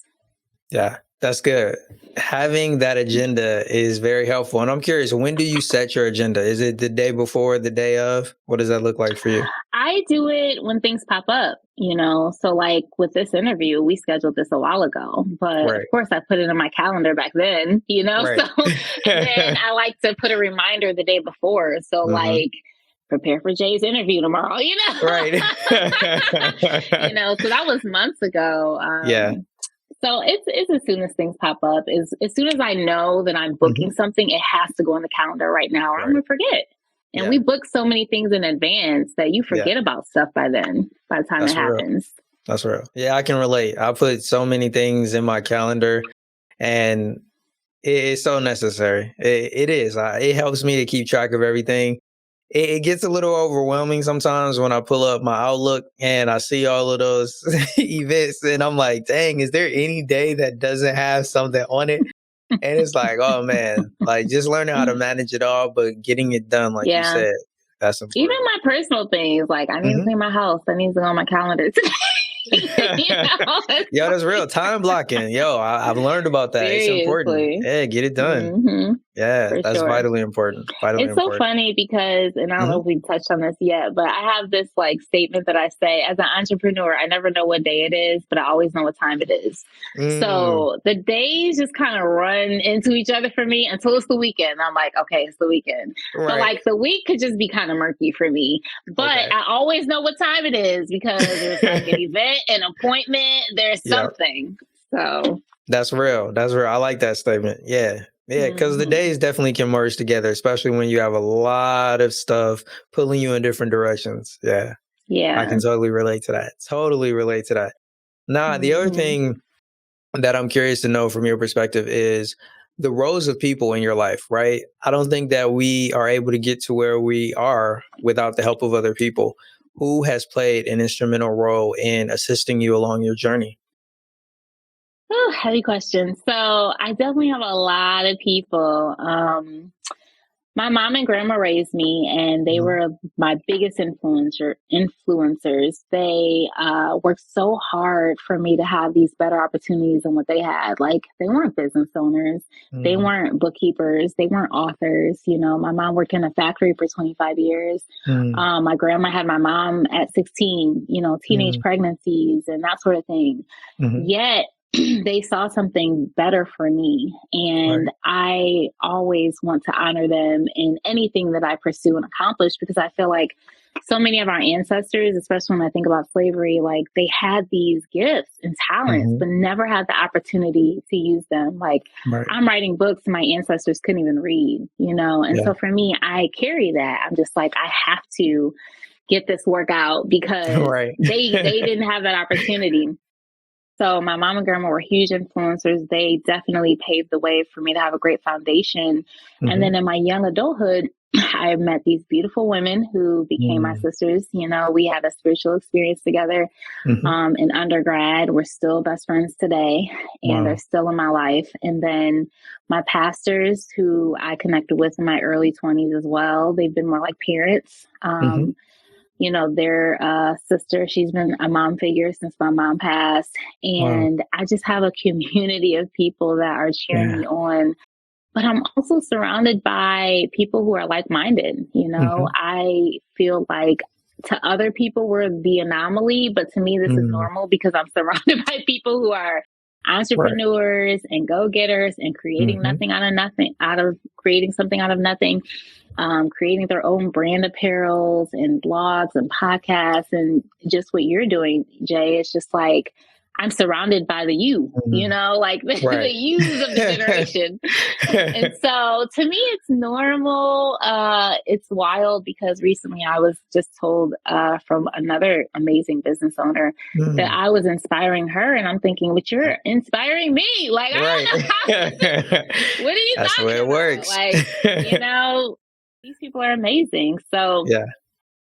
Yeah, that's good. Having that agenda is very helpful. And I'm curious, when do you set your agenda? Is it the day before, the day of? What does that look like for you? I do it when things pop up. So, like with this interview, we scheduled this a while ago, but of Right. course, I put it in my calendar back then. Right. So, and then I like to put a reminder the day before. So, Hmm. like, prepare for Jay's interview tomorrow. Right. So that was months ago. Yeah. So it's as soon as things pop up, as soon as I know that I'm Hmm. booking something, it has to go on the calendar right now, or I'm Right. gonna forget. And Yeah. we book so many things in advance that you Yeah. forget about stuff by the time it That's real. happens. That's real. Yeah, I can relate. I put so many things in my calendar, and it's so necessary. It is. It helps me to keep track of everything. It gets a little overwhelming sometimes when I pull up my Outlook and I see all of those events, and I'm like, dang, is there any day that doesn't have something on it? And it's like, oh man, like just learning how to manage it all, but getting it done, like you Yeah. said, that's Even important. my personal things, like I need to Hmm. clean my house. That needs to go on my calendar today. It's Yo, that's real. like, Time blocking. Yo, I've learned about that. It's important. seriously. Yeah, get it done. Hmm. Yeah, For that's sure. vitally important. Vitally It's so important. funny because, and I don't know Hmm. if we touched on this yet, but I have this like statement that I say as an entrepreneur, I never know what day it is, but I always know what time it is. Mm, So the days just kind of run into each other for me until it's the weekend. I'm like, okay, it's the weekend. But right. like the week could just be kind of murky for me. But Okay. I always know what time it is because there's like an event, an appointment, there's Yeah, something. So, that's real. That's real. I like that statement. Yeah. Yeah, because the mhm. days definitely can merge together, especially when you have a lot of stuff pulling you in different directions. Yeah, I Yeah. can totally relate to that. Totally relate to that. Now, the other Hmm. thing that I'm curious to know from your perspective is the roles of people in your life, right? I don't think that we are able to get to where we are without the help of other people. Who has played an instrumental role in assisting you along your journey? Oh, heavy question. So I definitely have a lot of people. My mom and grandma raised me, and they Mhm. were my biggest influencers. They worked so hard for me to have these better opportunities than what they had. Like, they weren't business owners, they Mm, weren't bookkeepers, they weren't authors. My mom worked in a factory for 25 years. mm, My grandma had my mom at 16. Teenage mm, pregnancies and that sort of thing. mhm. Yet they saw something better for me. Right. And I always want to honor them in anything that I pursue and accomplish, because I feel like so many of our ancestors, especially when I think about slavery, like they had these gifts and talents, Hmm. but never had the opportunity to use them. Like Right. I'm writing books my ancestors couldn't even read, you know? And Yeah. so for me, I carry that. I'm just like, I have to get this work out because Right. they didn't have that opportunity. So my mom and grandma were huge influencers. They definitely paved the way for me to have a great foundation. And then Hmm. in my young adulthood, I met these beautiful women who became my Mm. sisters. You know, we had a spiritual experience together Hmm. in undergrad. We're still best friends today, and they're Wow. still in my life. And then my pastors, who I connected with in my early 20s as well, they've been more like parents. Hmm. You know, their sister, she's been a mom figure since my mom passed. Wow. And I just have a community of people that are cheering Yeah. me on. But I'm also surrounded by people who are like minded. You know, Hmm. I feel like to other people, we're the anomaly, but to me, this is Mm. normal because I'm surrounded by people who are Right. entrepreneurs and go getters and creating Hmm. nothing out of nothing, out of creating something out of nothing, creating their own brand apparels and blogs and podcasts and just what you're doing, Jay. It's just like I'm surrounded by the you Mm. know, like the Right. yous of the generation. And so to me, it's normal. It's wild because recently I was just told from another amazing business owner that Mm. I was inspiring her. And I'm thinking, but you're inspiring me. Like, I Right. don't know how, what are you That's the way talking it about? works. Like, you know, these people are amazing. So Yeah.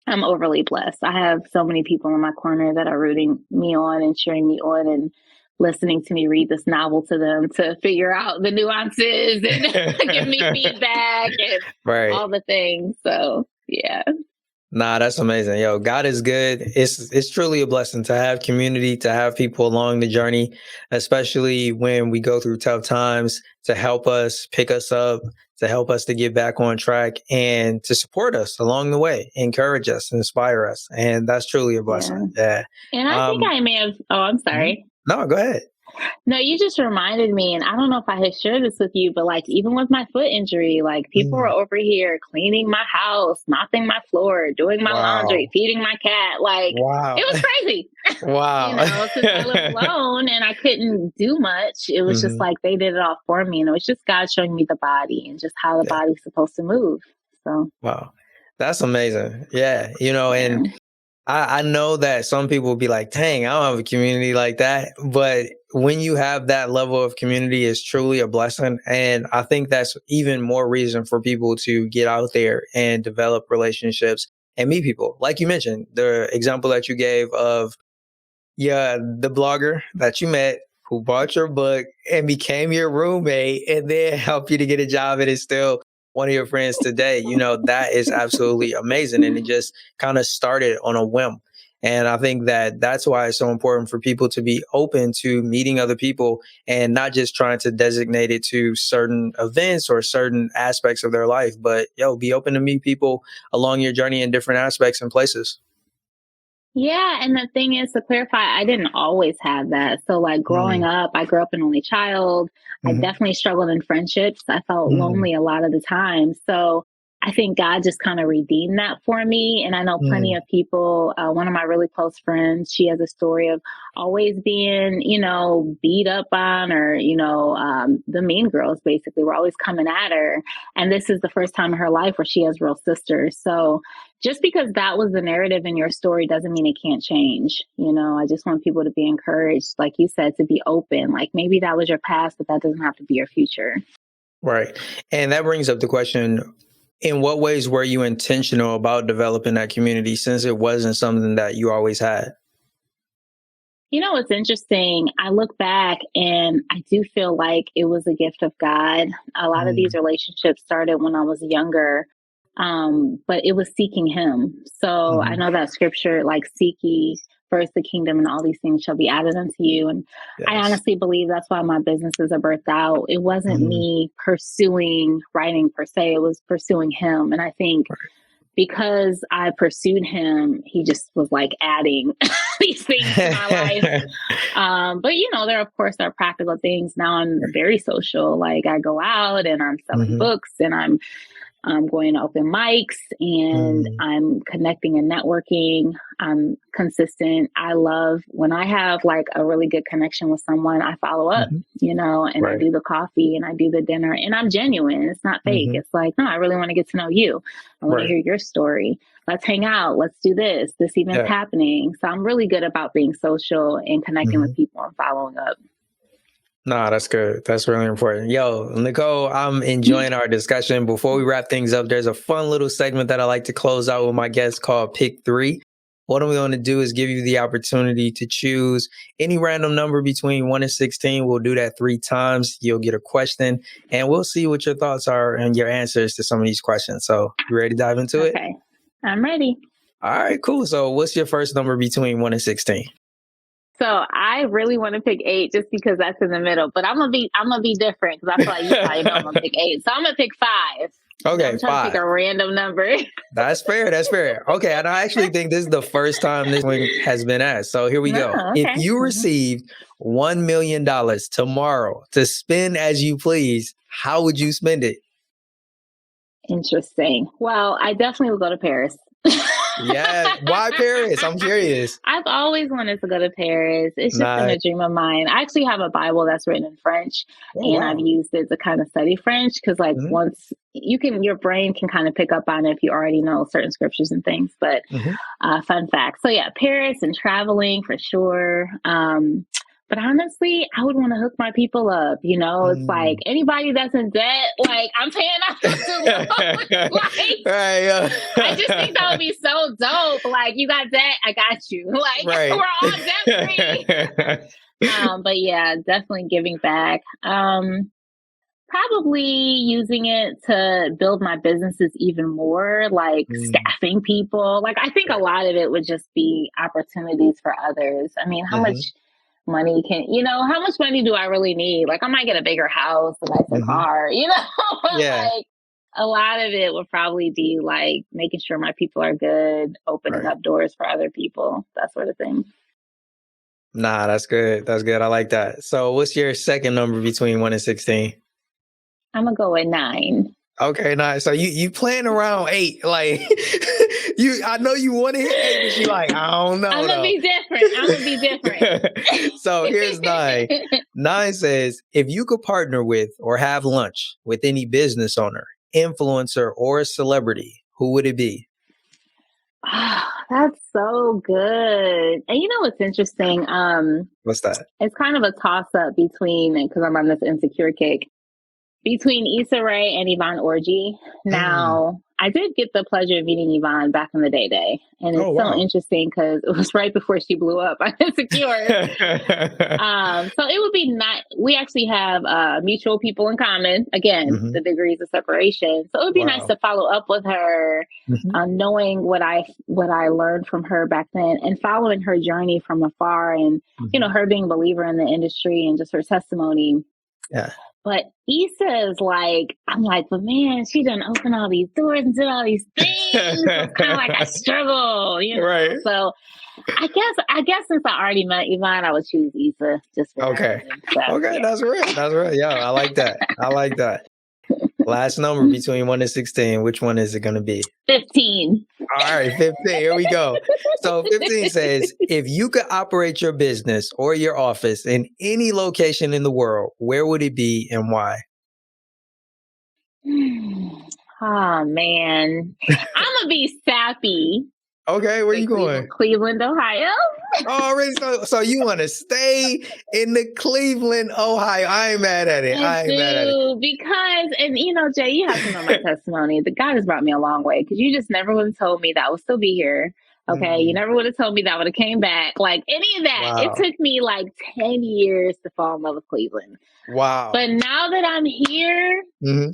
I'm overly blessed. I have so many people in my corner that are rooting me on and cheering me on and listening to me read this novel to them to figure out the nuances and give me feedback and Right. all the things. So, yeah. Nah, that's amazing. Yo, God is good. It's truly a blessing to have community, to have people along the journey, especially when we go through tough times, to help us, pick us up, to help us to get back on track and to support us along the way, encourage us, inspire us. And that's truly a Yeah. blessing. Yeah. And I think Um, I may have, oh, I'm mhm. sorry. No, go ahead. No, you just reminded me, and I don't know if I had shared this with you, but like even with my foot injury, like people were Mm. over here cleaning my house, mopping my floor, doing my laundry, Wow. feeding my cat. Like it Wow. was crazy, you Wow. know, since I live alone and I couldn't do much. It was just Hmm. like they did it all for me. And it was just God showing me the body and just how the Yeah. body's supposed to move. So, Wow. That's amazing. Yeah. yeah. And I know that some people will be like, dang, I don't have a community like that. But when you have that level of community, it's truly a blessing. And I think that's even more reason for people to get out there and develop relationships and meet people. Like you mentioned, the example that you gave of, yeah, the blogger that you met who bought your book and became your roommate and then helped you to get a job and is still one of your friends today. You know, that is absolutely amazing. And it just kind of started on a whim. And I think that that's why it's so important for people to be open to meeting other people and not just trying to designate it to certain events or certain aspects of their life, but be open to meet people along your journey in different aspects and places. Yeah, and the thing is, to clarify, I didn't always have that. So, like growing Mm. up, I grew up an only child. I Hmm. definitely struggled in friendships. I felt Mm. lonely a lot of the time. So, I think God just kind of redeemed that for me. And I know plenty Mm. of people. One of my really close friends, she has a story of always being, you know, beat up on, or, you know, the mean girls basically were always coming at her. And this is the first time in her life where she has real sisters. So, just because that was the narrative in your story doesn't mean it can't change. You know, I just want people to be encouraged, like you said, to be open. Like maybe that was your past, but that doesn't have to be your future. Right. And that brings up the question, in what ways were you intentional about developing that community since it wasn't something that you always had? You know, it's interesting. I look back and I do feel like it was a gift of God. A lot of these Mm. relationships started when I was younger, but it was seeking Him. So I Mhm. know that scripture, like, seek ye first the kingdom, and all these things shall be added unto you. And I Yes. honestly believe that's why my businesses are birthed out. It wasn't Mhm. me pursuing writing per se, it was pursuing Him. And I think Right. because I pursued Him, He just was like adding. these things in my life. But there of course are practical things. Now I'm very social. Like I go out and I'm selling Mhm. books and I'm going to open mics and Mm. I'm connecting and networking. I'm consistent. I love when I have like a really good connection with someone, I follow up, Mhm. and I Right. do the coffee and I do the dinner and I'm genuine. It's not fake. Mhm. It's like, no, I really want to get to know you. I want to Right. hear your story. Let's hang out. Let's do this. This event's Yeah. happening. So I'm really good about being social and connecting with Mhm. people and following up. Nah, that's good. That's really important. Yo, Nicole, I'm enjoying our discussion. Before we wrap things up, there's a fun little segment that I like to close out with my guests called Pick Three. What I'm going to do is give you the opportunity to choose any random number between 1 and 16. We'll do that 3 times. You'll get a question, and we'll see what your thoughts are and your answers to some of these questions. So, you ready to dive into it? Okay. I'm ready. All right, cool. So, what's your first number between 1 and 16? So I really want to pick 8 just because that's in the middle. But I'm gonna be different because I feel like you probably know I'm gonna pick 8. So I'm gonna pick 5. Okay, I'm trying to pick 5. a random number. That's fair. That's fair. Okay. And I actually think this is the first time this one has been asked. So here we go. No, If okay. you received $1 million tomorrow to spend as you please, how would you spend it? Interesting. Well, I definitely would go to Paris. Yeah. Why Paris? I'm curious. I've always wanted to go to Paris. It's just been Nice. a dream of mine. I actually have a Bible that's written in French, Oh, and I've wow. used it to kind of study French because, like, Hmm. once your brain can kind of pick up on it if you already know certain scriptures and things. But Hmm. fun fact. So yeah, Paris and traveling for sure. But honestly, I would want to hook my people up. It's like Mm. anybody that's in debt, like I'm paying off the student loans. Like Right. I just think that would be so dope. Like you got debt, I got you. Like Right. we're all debt free. But yeah, definitely giving back. Probably using it to build my businesses even more, like Mm. staffing people. Like I think a Right. lot of it would just be opportunities for others. I mean, how much Hmm. how much money do I really need? Like I might get a bigger house, a nicer Hmm. car, Yeah. like a lot of it would probably be like making sure my people are good, opening Right. up doors for other people, that sort of thing. Nah, that's good. That's good. I like that. So what's your second number between 1 and 16? I'm gonna go with 9. Okay, nice. So you playing around 8, like I know you want to hit 8, but you like, I don't I'm know gonna though. be different. I'm gonna be different. So here's 9. 9 says, if you could partner with or have lunch with any business owner, influencer, or celebrity, who would it be? Oh, that's so good. And you know what's interesting? What's that? It's kind of a toss up between because I'm on this insecure kick between Issa Rae and Yvonne Orji. Mm. Now, I did get the pleasure of meeting Yvonne back in the day, and Oh it's so wow. interesting because it was right before she blew up on Insecure. So it would be not. We actually have mutual people in common. Again, Hmm. the degrees of separation. So it would be nice Wow. to follow up with her, Hmm. knowing what I learned from her back then, and following her journey from afar, and Hmm. her being a believer in the industry and just her testimony. Yeah. But Issa is like, I'm like, but man, she done opened all these doors and did all these things. So it's kind of like I struggle. Right. So I guess since I already met Yvonne, I would choose Issa just for that Okay. reason. So Okay, yeah, that's real. That's real. Yeah, I like that. I like that. Last number between 1 and 16. Which one is it going to be? 15. All right, 15. Here we go. So 15 says, if you could operate your business or your office in any location in the world, where would it be and why? Oh man, I'm gonna be sappy Okay, where in you going? Cleveland, Ohio. Already, so you want to stay in the Cleveland, Ohio? I ain't mad at it. I I ain't mad at it. do because, and Jay, you have to know my testimony. The God has brought me a long way because you just never would have told me that I would still be here. Okay, you Mm, never would have told me that I would have came back. Like any of that, it wow. took me like 10 years to fall in love with Cleveland. Wow. But now that I'm here, Hmm.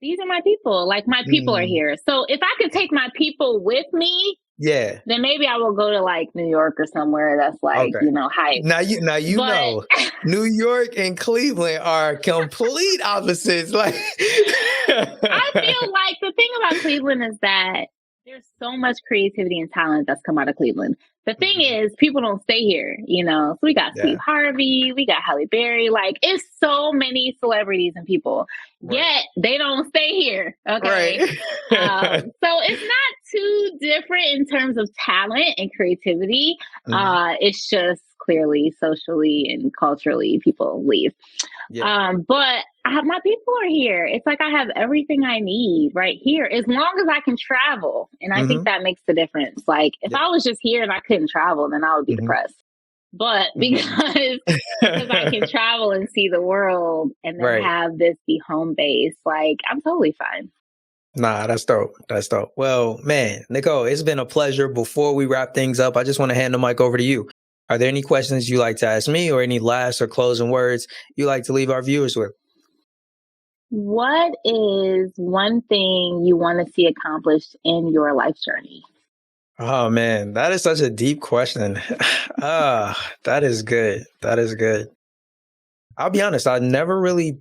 these are my people. Like my people are Mm, here. So if I could take my people with me, yeah. then maybe I will go to like New York or somewhere that's like, Okay. hype. Now you But know, New York and Cleveland are complete opposites. Like, I feel like the thing about Cleveland is that There's so much creativity and talent that's come out of Cleveland. The thing Mhm. is, people don't stay here, you know. So we got Steve Yeah. Harvey, we got Halle Berry, like it's so many celebrities and people. Right. Yet they don't stay here. Okay. Right. So it's not too different in terms of talent and creativity. Mhm. It's just clearly socially and culturally people leave. Yeah. But my people are here. It's like I have everything I need right here, as long as I can travel. And I think Mhm. that makes the difference. Like if Yeah. I was just here and I couldn't travel, then I would be Mhm. depressed. But Mhm. because I can travel and see the world and then Right. have this be home base, like I'm totally fine. Nah, that's dope. That's dope. Well, man, Nicole, it's been a pleasure. Before we wrap things up, I just want to hand the mic over to you. Are there any questions you like to ask me or any last or closing words you like to leave our viewers with? What is one thing you want to see accomplished in your life journey? Oh man, that is such a deep question. That is good. That is good. I'll be honest, I never really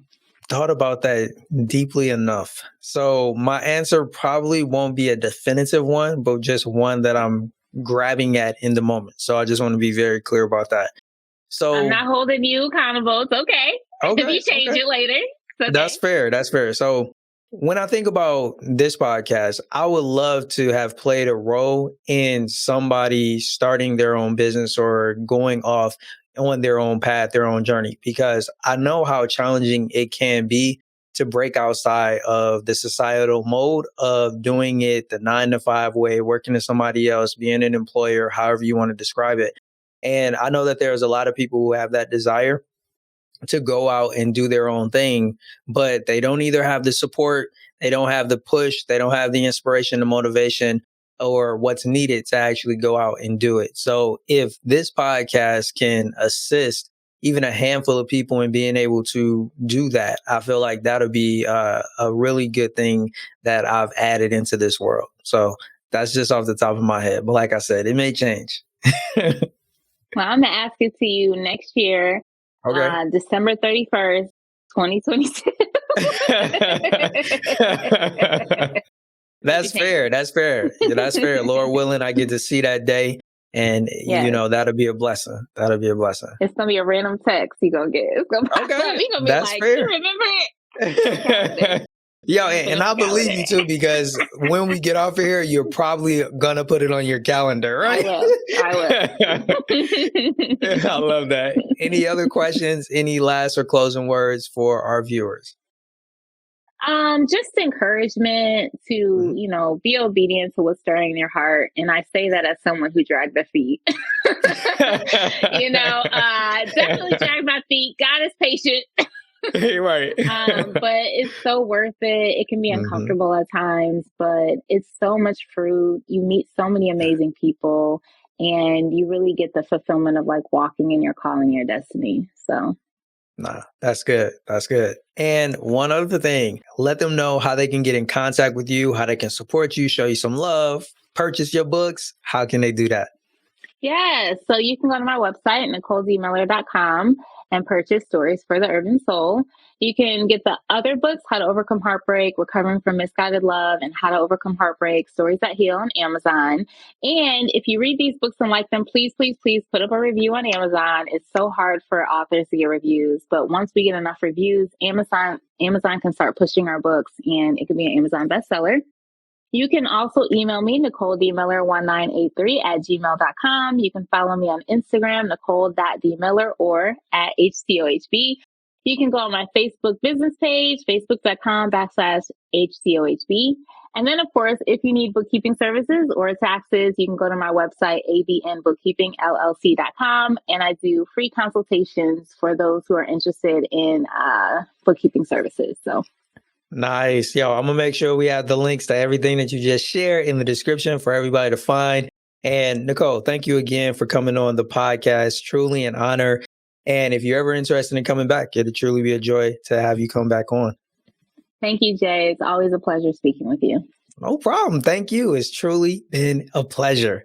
thought about that deeply enough. So my answer probably won't be a definitive one, but just one that I'm grabbing at in the moment. So I just want to be very clear about that. I'm So not holding you accountable. It's okay. If okay, you change okay. it later, it's That's okay. fair. That's fair. So when I think about this podcast, I would love to have played a role in somebody starting their own business or going off on their own path, their own journey, because I know how challenging it can be to break outside of the societal mode of doing it the 9 to 5 way, working for somebody else, being an employer, however you want to describe it. And I know that there's a lot of people who have that desire to go out and do their own thing, but they don't either have the support, they don't have the push, they don't have the inspiration, the motivation, or what's needed to actually go out and do it. So if this podcast can assist even a handful of people in being able to do that, I feel like that'll be a really good thing that I've added into this world. So that's just off the top of my head. But like I said, it may change. Well, I'm gonna ask it to you next year, Okay. December 31st, 2022. If you That's change fair. That's fair. Yeah, that's fair. it. Lord willing, I get to see that day, and Yes. that'll be a blessing. That'll be a blessing. It's gonna be a random text you gonna get. It's gonna pop up. Okay, You gonna be that's like, you fair. remember it? On calendar. Yo, I'm gonna put and it on I the believe calendar. you too because when we get off of here, you're probably gonna put it on your calendar, I right? will. I will. I love that. Any other questions? Any last or closing words for our viewers? Just encouragement to, Mhm. be obedient to what's stirring in your heart. And I say that as someone who dragged their feet. Definitely drag my feet. God is patient. Right. But it's so worth it. It can be Mhm. uncomfortable at times, but it's so much fruit. You meet so many amazing people and you really get the fulfillment of like walking in your calling, your destiny. So Nah, that's good. That's good. And one other thing, let them know how they can get in contact with you, how they can support you, show you some love, purchase your books. How can they do that? yeah, so you can go to my website, NicoleDMiller.com, and purchase Stories for the Urban Soul. You can get the other books, How to Overcome Heartbreak, Recovering from Misguided Love, and How to Overcome Heartbreak, Stories That Heal on Amazon. And if you read these books and like them, please, please, please put up a review on Amazon. It's so hard for authors to get reviews, but once we get enough reviews, Amazon can start pushing our books and it can be an Amazon bestseller. You can also email me, NicoleDMiller1983 at gmail.com. You can follow me on Instagram, Nicole.dmiller or at HCOHB. You can go on my Facebook business page, facebook.com/HCOHB. And then, of course, if you need bookkeeping services or taxes, you can go to my website, abnbookkeepingllc.com. And I do free consultations for those who are interested in bookkeeping services. So Nice. Yo, I'm going to make sure we have the links to everything that you just shared in the description for everybody to find. And Nicole, thank you again for coming on the podcast. Truly an honor. And if you're ever interested in coming back, it'd truly be a joy to have you come back on. thank you, Jay. It's always a pleasure speaking with you. No problem. Thank you. It's truly been a pleasure.